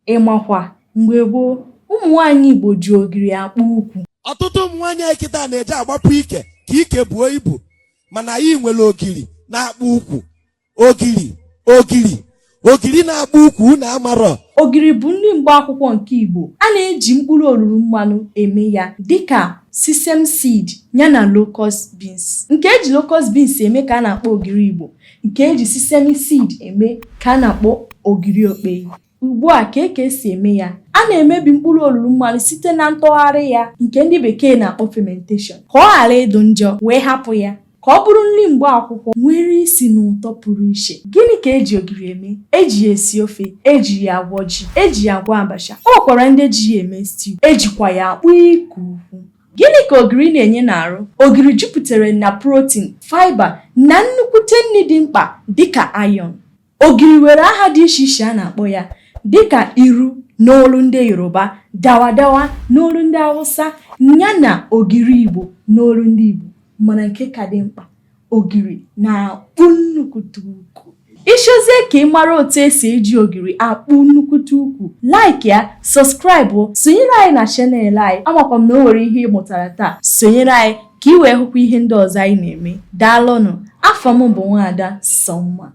Ịmakwa mgbe gboo ụmụ nwaanyị Igbo ji ogiri akpụ ukwu. Ọtụtụ ụmụ nwaanyị anyị kịta na-eje agbapụ ike ka ike buo ibu, mana anyị nwere ogiri na-akpụ ukwu. Ogiri na-akpụ ukwu na amarọ. Ogiri bụ nri mgbaakwụkwọ nke Igbo. A na-eji mkpụrụ olulu mmanụ eme ya dịka sesame seed yana locust beans. Nke eji locust beans eme ka a na-akpọ ogiri Igbo. Nke eji sesame seed eme ka a na-akpọ ogiri okpei. Ugbu a ka esi eme ya. A na-emebi mkpụrụ olulu mmanụ site na ntọgharị ya nke ndị bekee na-akpọ fermentation ka ọ ghara ịdụ njọ wee hapụ ya ka ọ bụrụ nri mgbaakwụkwọ nwere isi na ụtọ pụrụ iche. Gịnị ka eji ogiri eme? Eji ya esi ofe, eji ya agwọ ji, eji ya agwọ abacha. O nwekwara ndị eji ya eme stew, ejikwa ya akpụ ukwu. Gịnị ka ogiri na-enye n'arụ? Ogiri jupụtara na protein, fiber na nnukwute nri dị mkpa dịka iron. Ogiri nwere aha dị iche iche a na-akpọ ya dịka iru n'olu ndị Yoruba, dawadawa n'olu ndị Hausa, yana ogiri Igbo n'olu ndị Igbo. Mana nke ka dị mkpa, ogiri na-akpụ nnukwute ukwu. Ịchọzie ka ị mara otu esi eji ogiri akpụ nnukwute ukwu, like ya, subscribe, sonyere anyị na channel anyị. Amakwa m na o nwere ihe ị mụtara taa. Sonyere anyị ka ị wee hụkwa ihe ndị ọzọ anyị na-eme. Daalụnụ. Afọ m bụ Nwaada Sọmma.